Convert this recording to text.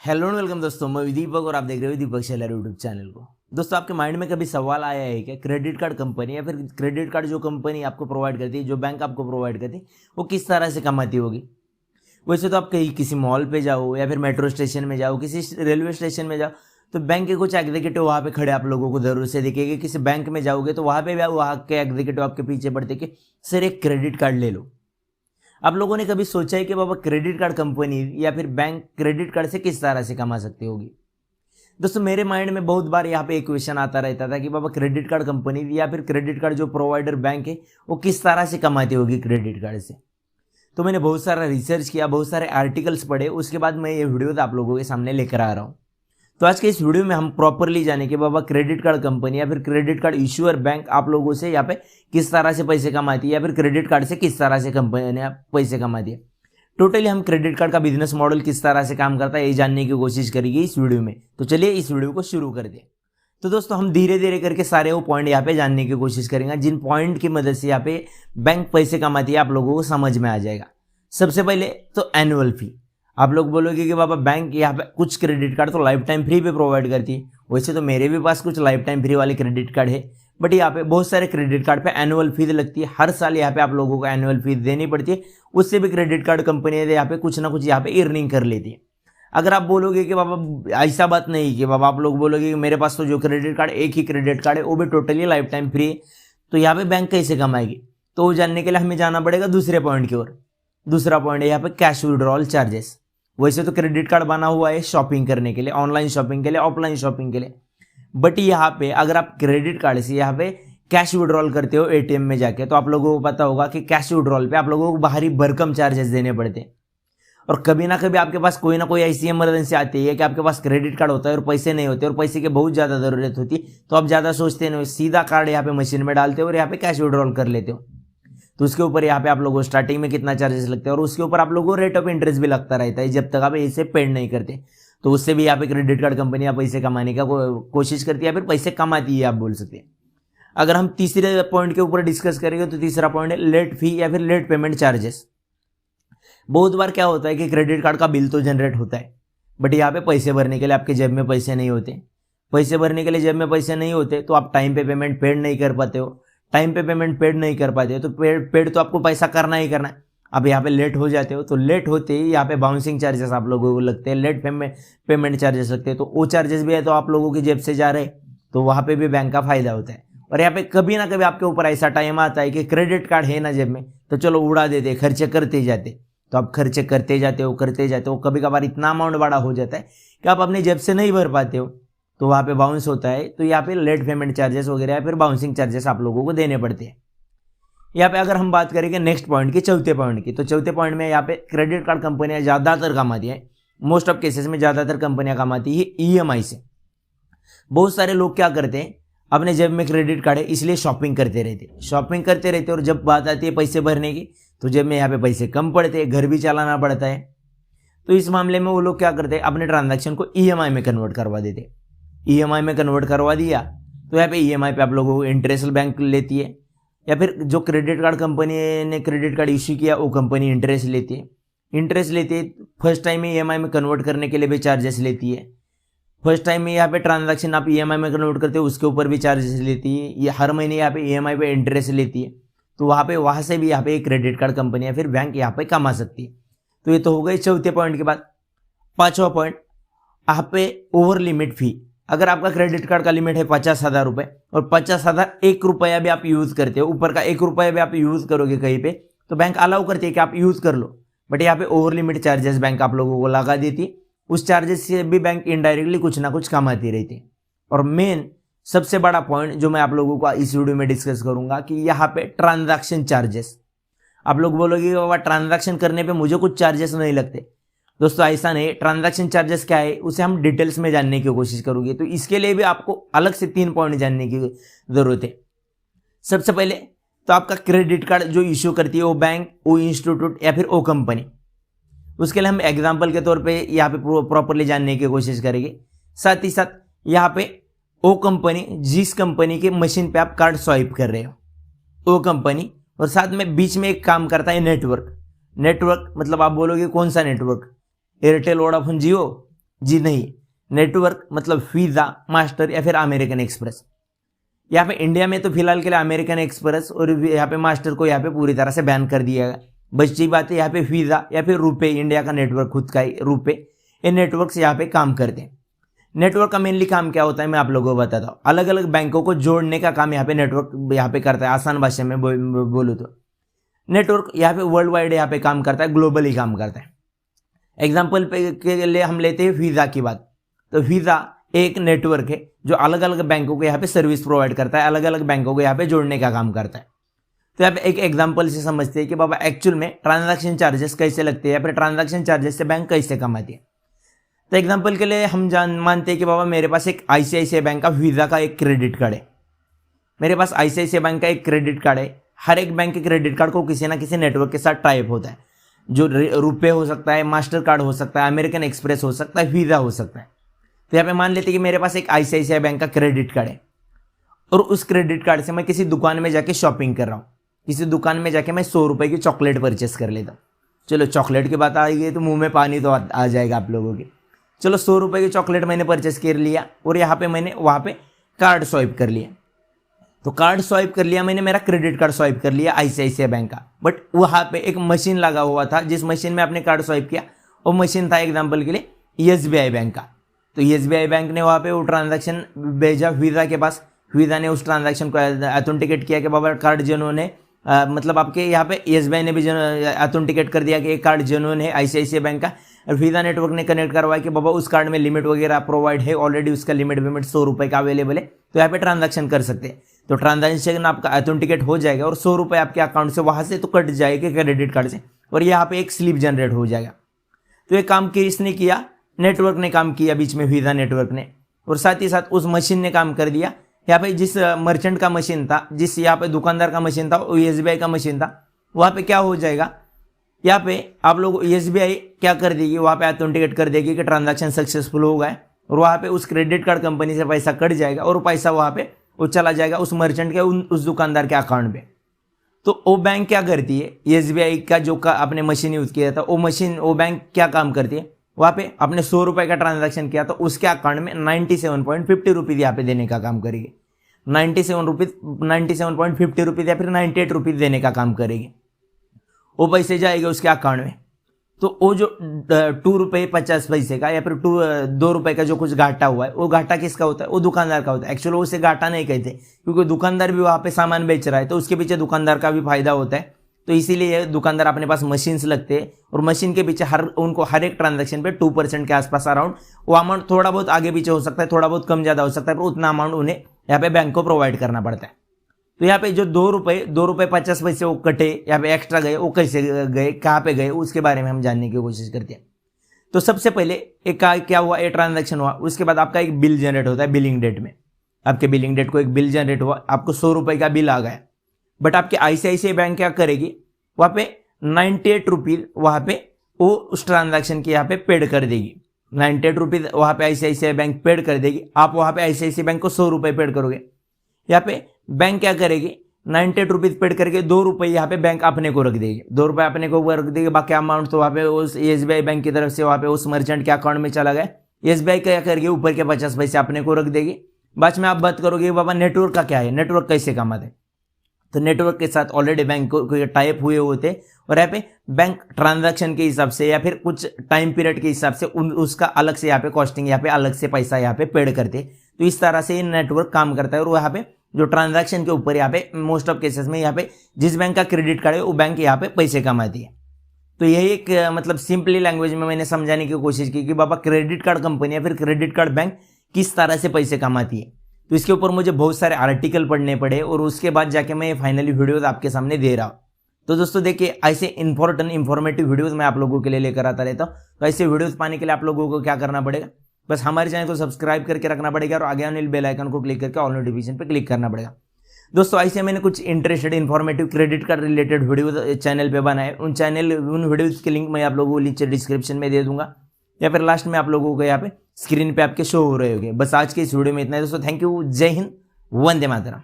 Hello and welcome दोस्तों, मैं दीपक और आप देख रहे हो दीपक शेलर यूट्यूब चैनल को। दोस्तों, आपके माइंड में कभी सवाल आया है क्या, क्रेडिट कार्ड कंपनी या फिर क्रेडिट कार्ड जो कंपनी आपको प्रोवाइड करती है, जो बैंक आपको प्रोवाइड करती है, वो किस तरह से कमाती होगी। वैसे तो आप कहीं किसी मॉल पे जाओ या फिर मेट्रो स्टेशन में जाओ, किसी रेलवे स्टेशन में जाओ, तो बैंक के कुछ एग्जीक्यूटिव वहाँ पे खड़े आप लोगों को जरूर से दिखेंगे। किसी बैंक में जाओगे तो वहाँ पे भी वहाँ के एग्जीक्यूटिव आपके पीछे पड़ते कि सर एक क्रेडिट कार्ड ले लो। आप लोगों ने कभी सोचा है कि बाबा क्रेडिट कार्ड कंपनी या फिर बैंक क्रेडिट कार्ड से किस तरह से कमा सकती होगी। दोस्तों, मेरे माइंड में बहुत बार यहाँ पे एक क्वेश्चन आता रहता था कि बाबा क्रेडिट कार्ड कंपनी या फिर क्रेडिट कार्ड जो प्रोवाइडर बैंक है वो किस तरह से कमाती होगी क्रेडिट कार्ड से। तो मैंने बहुत सारा रिसर्च किया, बहुत सारे आर्टिकल्स पढ़े, उसके बाद मैं ये वीडियो आप लोगों के सामने लेकर आ रहा हूँ। तो आज के इस वीडियो में हम प्रॉपरली जाने के बाबा क्रेडिट कार्ड कंपनी या फिर क्रेडिट कार्ड इश्यूअर बैंक आप लोगों से यहाँ पे किस तरह से पैसे कमाती है या फिर क्रेडिट कार्ड से किस तरह से कंपनी पैसे कमाती है। टोटली हम क्रेडिट कार्ड का बिजनेस मॉडल किस तरह से काम करता है ये जानने की कोशिश करेंगे इस वीडियो में। तो चलिए इस वीडियो को शुरू कर दें। तो दोस्तों, हम धीरे धीरे करके सारे वो पॉइंट यहाँ पे जानने की कोशिश करेंगे जिन पॉइंट की मदद से यहाँ पे बैंक पैसे कमाती है, आप लोगों को समझ में आ जाएगा। सबसे पहले तो एनुअल फी। आप लोग बोलोगे कि बाबा बैंक यहाँ पे कुछ क्रेडिट कार्ड तो लाइफ टाइम फ्री पे प्रोवाइड करती है। वैसे तो मेरे भी पास कुछ लाइफ टाइम फ्री वाले क्रेडिट कार्ड है, बट यहाँ पे बहुत सारे क्रेडिट कार्ड पे एनुअल फी लगती है। हर साल यहाँ पे आप लोगों को एनुअल फी देनी पड़ती है। उससे भी क्रेडिट कार्ड कंपनी यहाँ पे कुछ ना कुछ यहाँ पे अर्निंग कर लेती है। अगर आप बोलोगे कि बाबा ऐसा बात नहीं, कि बाबा आप लोग बोलोगे कि मेरे पास तो जो क्रेडिट कार्ड एक ही क्रेडिट कार्ड है वो भी टोटली लाइफ टाइम फ्री है, तो यहाँ पे बैंक कैसे कमाएगी। तो वो जानने के लिए हमें जाना पड़ेगा दूसरे पॉइंट की ओर। दूसरा पॉइंट है यहाँ पे कैश विड्रॉल चार्जेस। वैसे तो क्रेडिट कार्ड बना हुआ है शॉपिंग करने के लिए, ऑनलाइन शॉपिंग के लिए, ऑफलाइन शॉपिंग के लिए, बट यहाँ पे अगर आप क्रेडिट कार्ड से यहाँ पे कैश विड्रॉल करते हो एटीएम में जाके, तो आप लोगों को पता होगा कि कैश विड्रॉल पे आप लोगों को बाहरी भरकम चार्जेस देने पड़ते हैं। और कभी ना कभी आपके पास कोई ना कोई ऐसी इमरजेंसी आती है कि आपके पास क्रेडिट कार्ड होता है और पैसे नहीं होते और पैसे की बहुत ज़्यादा ज़रूरत होती, तो आप ज़्यादा सोचते नहीं, सीधा कार्ड यहाँ पे मशीन में डालते हो और यहाँ पे कैश विड्रॉल कर लेते हो। तो उसके ऊपर यहाँ पे आप लोगों को स्टार्टिंग में कितना चार्जेस लगते हैं और उसके ऊपर आप लोगों को रेट ऑफ इंटरेस्ट भी लगता रहता है जब तक आप इसे पेड नहीं करते। तो उससे भी यहाँ पे क्रेडिट कार्ड कंपनियां पैसे कमाने का कोशिश करती है, फिर पैसे कमाती है आप बोल सकते हैं। अगर हम तीसरे पॉइंट के ऊपर डिस्कस करेंगे तो तीसरा पॉइंट है लेट फी या फिर लेट पेमेंट चार्जेस। बहुत बार क्या होता है कि क्रेडिट कार्ड का बिल तो जनरेट होता है, बट यहाँ पे पैसे भरने के लिए आपके जेब में पैसे नहीं होते। पैसे भरने के लिए जेब में पैसे नहीं होते तो आप टाइम पे पेमेंट पेड नहीं कर पाते हो। टाइम पे पेमेंट पेड नहीं कर पाते हो तो पेड तो आपको पैसा करना ही करना है। अब यहाँ पे लेट हो जाते हो तो लेट होते ही यहाँ पे बाउंसिंग चार्जेस आप लोगों को लगते हैं, लेट पेमेंट चार्जेस लगते हैं। तो वो चार्जेस भी है तो आप लोगों की जेब से जा रहे, तो वहाँ पे भी बैंक का फायदा होता है। और यहाँ पे कभी ना कभी आपके ऊपर ऐसा टाइम आता है कि क्रेडिट कार्ड है ना जेब में, तो चलो उड़ा देते, खर्चे करते जाते। तो आप खर्चे करते जाते हो, कभी कभार इतना अमाउंट बड़ा हो जाता है कि आप अपनी जेब से नहीं भर पाते हो, तो वहाँ पे बाउंस होता है। तो यहाँ पे लेट पेमेंट चार्जेस वगैरह या फिर बाउंसिंग चार्जेस आप लोगों को देने पड़ते हैं। यहाँ पे अगर हम बात करेंगे नेक्स्ट पॉइंट की, चौथे पॉइंट की, तो चौथे पॉइंट में यहाँ पे क्रेडिट कार्ड कंपनियां ज़्यादातर कमाती है, मोस्ट ऑफ केसेस में ज़्यादातर कंपनियां कमाती है ईएमआई से। बहुत सारे लोग क्या करते हैं, अपने जेब में क्रेडिट कार्ड है इसलिए शॉपिंग करते रहते और जब बात आती है पैसे भरने की तो जेब में यहाँ पे पैसे कम पड़ते हैं, घर भी चलाना पड़ता है। तो इस मामले में वो लोग क्या करते हैं, अपने ट्रांजैक्शन को ईएमआई में कन्वर्ट करवा देते हैं। ईएमआई में कन्वर्ट करवा दिया तो यहाँ पे ईएमआई पे आप लोगों को इंटरेस्ट बैंक लेती है, या फिर जो क्रेडिट कार्ड कंपनी ने क्रेडिट कार्ड इश्यू किया वो कंपनी इंटरेस्ट लेती है। फर्स्ट टाइम में ईएमआई में कन्वर्ट करने के लिए भी चार्जेस लेती है। फर्स्ट टाइम में यहाँ पे ट्रांजैक्शन आप ईएमआई में कन्वर्ट करते हो उसके ऊपर भी चार्जेस लेती है। ये हर महीने यहाँ पे ईएमआई पे इंटरेस्ट लेती है। तो वहाँ से भी यहाँ पे क्रेडिट कार्ड कंपनी या फिर बैंक यहाँ पे कमा सकती है। तो ये तो हो गई चौथे पॉइंट के बाद। पाँचवा पॉइंट, यहाँ पे ओवर लिमिट फी। अगर आपका क्रेडिट कार्ड का लिमिट है 50,000 रुपये और 50,000 1 रुपया भी आप यूज़ करते हो, ऊपर का 1 रुपया भी आप यूज़ करोगे कहीं पे, तो बैंक अलाउ करती है कि आप यूज़ कर लो, बट यहाँ पे ओवर लिमिट चार्जेस बैंक आप लोगों को लगा देती है। उस चार्जेस से भी बैंक इनडायरेक्टली कुछ ना कुछ कमाती रहती है। और मेन सबसे बड़ा पॉइंट जो मैं आप लोगों को इस वीडियो में डिस्कस करूंगा कि यहाँ पे ट्रांजैक्शन चार्जेस। आप लोग बोलोगे बाबा ट्रांजैक्शन करने पे मुझे कुछ चार्जेस नहीं लगते। दोस्तों, ऐसा नहीं। ट्रांजैक्शन चार्जेस क्या है उसे हम डिटेल्स में जानने की कोशिश करोगे, तो इसके लिए भी आपको अलग से 3 पॉइंट जानने की जरूरत है। सबसे पहले तो आपका क्रेडिट कार्ड जो इश्यू करती है वो बैंक, वो इंस्टीट्यूट या फिर वो कंपनी, उसके लिए हम एग्जाम्पल के तौर पे यहाँ पे प्रॉपरली जानने की कोशिश करेंगे। साथ ही साथ यहाँ पे वो कंपनी, जिस कंपनी के मशीन पे आप कार्ड स्वाइप कर रहे हो वो कंपनी, और साथ में बीच में एक काम करता है नेटवर्क। नेटवर्क मतलब आप बोलोगे कौन सा नेटवर्क, एयरटेल, वोडाफोन, जियो, जी नहीं, नेटवर्क मतलब वीज़ा, मास्टर या फिर अमेरिकन एक्सप्रेस। यहाँ पे इंडिया में तो फिलहाल के लिए अमेरिकन एक्सप्रेस और यहाँ पे मास्टर को यहाँ पे पूरी तरह से बैन कर दिया गया। बची बात है यहाँ पे वीज़ा या फिर रुपए, इंडिया का नेटवर्क खुद का ही रुपए, ये नेटवर्क से यहाँ पे काम करते हैं। नेटवर्क का मेनली काम क्या होता है मैं आप लोगों को बताता हूँ। अलग अलग बैंकों को जोड़ने का काम यहाँ पे नेटवर्क यहाँ पे करता है। आसान भाषा में बोलूँ तो नेटवर्क यहाँ पे वर्ल्ड वाइड यहाँ पे काम करता है, ग्लोबली काम करता है। एग्जाम्पल के लिए हम लेते हैं वीज़ा की बात। तो वीज़ा एक नेटवर्क है जो अलग अलग बैंकों को यहाँ पे सर्विस प्रोवाइड करता है, अलग अलग बैंकों को यहाँ पे जोड़ने का काम करता है। तो यहाँ पे एक एग्जांपल से समझते हैं कि बाबा एक्चुअल में ट्रांजैक्शन चार्जेस कैसे लगते हैं या फिर ट्रांजैक्शन चार्जेस से बैंक कैसे कमाती है। तो एग्जांपल के लिए हम मानते हैं कि बाबा मेरे पास एक आईसीआईसीआई बैंक का वीज़ा का एक क्रेडिट कार्ड है। मेरे पास आईसीआईसीआई बैंक का एक क्रेडिट कार्ड है। हर एक बैंक के क्रेडिट कार्ड को किसी ना किसी नेटवर्क के साथ टाइप होता है, जो रुपए हो सकता है, मास्टर कार्ड हो सकता है, अमेरिकन एक्सप्रेस हो सकता है, वीज़ा हो सकता है। तो यहाँ पे मान लेते कि मेरे पास एक आईसीआईसीआई बैंक का क्रेडिट कार्ड है और उस क्रेडिट कार्ड से मैं किसी दुकान में जाके शॉपिंग कर रहा हूँ। किसी दुकान में जाके मैं 100 रुपये की चॉकलेट परचेस कर लेता हूँ। चलो चॉकलेट की बात आ गई तो मुंह में पानी तो आ जाएगा आप लोगों के। चलो 100 रुपये की चॉकलेट मैंने परचेस कर लिया और यहाँ पे मैंने वहाँ पे कार्ड स्वाइप कर लिया। तो कार्ड स्वाइप कर लिया मैंने, मेरा क्रेडिट कार्ड स्वाइप कर लिया आईसीआईसीआई बैंक का। बट वहाँ पे एक मशीन लगा हुआ था, जिस मशीन में आपने कार्ड स्वाइप किया वो मशीन था एग्जाम्पल के लिए एसबीआई बैंक का। तो एसबीआई बैंक ने वहाँ पे वो ट्रांजैक्शन भेजा वीज़ा के पास। वीज़ा ने उस ट्रांजैक्शन को ऑथेंटिकेट किया कि बाबा कार्ड जिन्होंने मतलब आपके यहाँ पे एसबीआई ने भी ऑथेंटिकेट कर दिया कि एक कार्ड जेन्युइन है आईसीआईसीआई बैंक का। वीज़ा नेटवर्क ने कनेक्ट करवाया कि बाबा उस कार्ड में लिमिट वगैरह प्रोवाइड है, ऑलरेडी उसका लिमिट 100 रुपये का अवेलेबल है, तो यहाँ पे ट्रांजैक्शन कर सकते हैं। तो ट्रांजैक्शन आपका ऑथेंटिकेट हो जाएगा और 100 रुपये आपके अकाउंट से वहाँ से तो कट जाएगा क्रेडिट कार्ड से, और यहाँ पे एक स्लिप जनरेट हो जाएगा। तो ये काम किसने किया? नेटवर्क ने काम किया बीच में, वीज़ा नेटवर्क ने। और साथ ही साथ उस मशीन ने काम कर दिया। यहाँ पे जिस मर्चेंट का मशीन था, जिस यहाँ पे दुकानदार का मशीन था, वो एसबीआई का मशीन था, वहाँ पे क्या हो जाएगा, यहाँ पे आप लोग एसबीआई क्या कर देगी, वहाँ पे ऑथेंटिकेट कर देगी कि ट्रांजैक्शन सक्सेसफुल हो गया, और वहाँ पे उस क्रेडिट कार्ड कंपनी से पैसा कट जाएगा और पैसा वहाँ पे वो चला जाएगा उस मर्चेंट के उस दुकानदार के अकाउंट पे। तो वो बैंक क्या करती है, एसबीआई का जो आपने मशीन यूज़ किया था वो बैंक क्या काम करती है, वहाँ पे आपने 100 रुपये का ट्रांजैक्शन किया तो उसके अकाउंट में 97.50 रुपीज़ यहाँ पे देने का काम करेगी। 97.50 रुपीज़ या फिर 98 रुपीज़ देने का काम करेगी। वो पैसे जाएंगे उसके अकाउंट में। तो वो जो 2 रुपये 50 पैसे का या फिर 2 रुपये का जो कुछ घाटा हुआ है, वो घाटा किसका होता है? वो दुकानदार का होता है। एक्चुअली उसे घाटा नहीं कहते, क्योंकि दुकानदार भी वहाँ पे सामान बेच रहा है, तो उसके पीछे दुकानदार का भी फायदा होता है। तो इसीलिए दुकानदार अपने पास मशीन्स लगते हैं और मशीन के पीछे उनको हर एक ट्रांजैक्शन पे 2% के आसपास अराउंड वो अमाउंट, थोड़ा बहुत आगे पीछे हो सकता है, थोड़ा बहुत कम ज़्यादा हो सकता है, पर उतना अमाउंट उन्हें यहाँ पे बैंक को प्रोवाइड करना पड़ता है। तो यहाँ पे जो 2 रुपये 50 पैसे वो कटे, यहाँ पे एक्स्ट्रा गए, वो कैसे गए, कहाँ पे गए, उसके बारे में हम जानने की कोशिश करते हैं। तो सबसे पहले एक क्या हुआ, ये ट्रांजैक्शन हुआ, उसके बाद आपका एक बिल जनरेट होता है। बिलिंग डेट में आपके बिलिंग डेट को एक बिल जनरेट हुआ, आपको 100 रुपये का बिल आ गया। बट आपकी आईसीआईसीआई बैंक क्या करेगी, वहाँ पे 98 रुपीज़ वहाँ पे वो उस ट्रांजैक्शन की यहाँ पे पेड कर देगी। 98 रुपीज़ वहाँ पे आईसीआईसीआई बैंक पेड कर देगी। आप वहाँ पे आईसीआईसीआई बैंक को 100 रुपये पेड करोगे। यहाँ पे बैंक क्या करेगी, 98 रुपीज़ पेड करके 2 रुपये यहाँ पे बैंक अपने को रख देगी। 2 रुपये अपने को रख देगी, बाकी अमाउंट तो वहाँ पे उस एसबीआई बैंक की तरफ से वहाँ पे उस मर्चेंट के अकाउंट में चला गया। एसबीआई क्या करेगी, ऊपर के 50 पैसे अपने को रख देगी। बाद में आप बात करोगे बाबा नेटवर्क का क्या है, नेटवर्क कैसे कमाते हैं? तो नेटवर्क के साथ ऑलरेडी बैंक को टाइप हुए होते और यहाँ पे बैंक ट्रांजैक्शन के हिसाब से या फिर कुछ टाइम पीरियड के हिसाब से उसका अलग से यहाँ पे कॉस्टिंग, यहाँ पे अलग से पैसा यहाँ पे पेड करते। तो इस तरह से ये नेटवर्क काम करता है। और यहाँ पे जो ट्रांजैक्शन के ऊपर यहाँ पे मोस्ट ऑफ केसेस में यहाँ पे जिस बैंक का क्रेडिट कार्ड है वो बैंक यहाँ पे पैसे कमाती है। तो यही एक मतलब सिंपली लैंग्वेज में मैंने समझाने की कोशिश की कि बाबा क्रेडिट कार्ड कंपनी या फिर क्रेडिट कार्ड बैंक किस तरह से पैसे कमाती है। तो इसके ऊपर मुझे बहुत सारे आर्टिकल पढ़ने पड़े और उसके बाद जाके मैं फाइनली वीडियोस आपके सामने दे रहा हूँ। तो दोस्तों देखिए, ऐसे इंफॉर्मेटिव वीडियोस मैं आप लोगों के लिए लेकर आता रहता हूँ। तो ऐसे वीडियोस पाने के लिए आप लोगों को क्या करना पड़ेगा, बस हमारे चैनल को सब्सक्राइब करके रखना पड़ेगा और आगे आने वाले बेल आइकन को क्लिक करके ऑल नोटिफिकेशन पे क्लिक करना पड़ेगा। दोस्तों ऐसे मैंने कुछ interested informative credit card related video channel पे बनाए। उन वीडियोज़ के लिंक मैं आप लोगों को नीचे डिस्क्रिप्शन में दे दूंगा या फिर लास्ट में आप लोगों को यहाँ पे स्क्रीन पे आपके शो हो रहे होंगे। बस आज के इस वीडियो में इतना है दोस्तों। थैंक यू, जय हिंद, वंदे मातरम।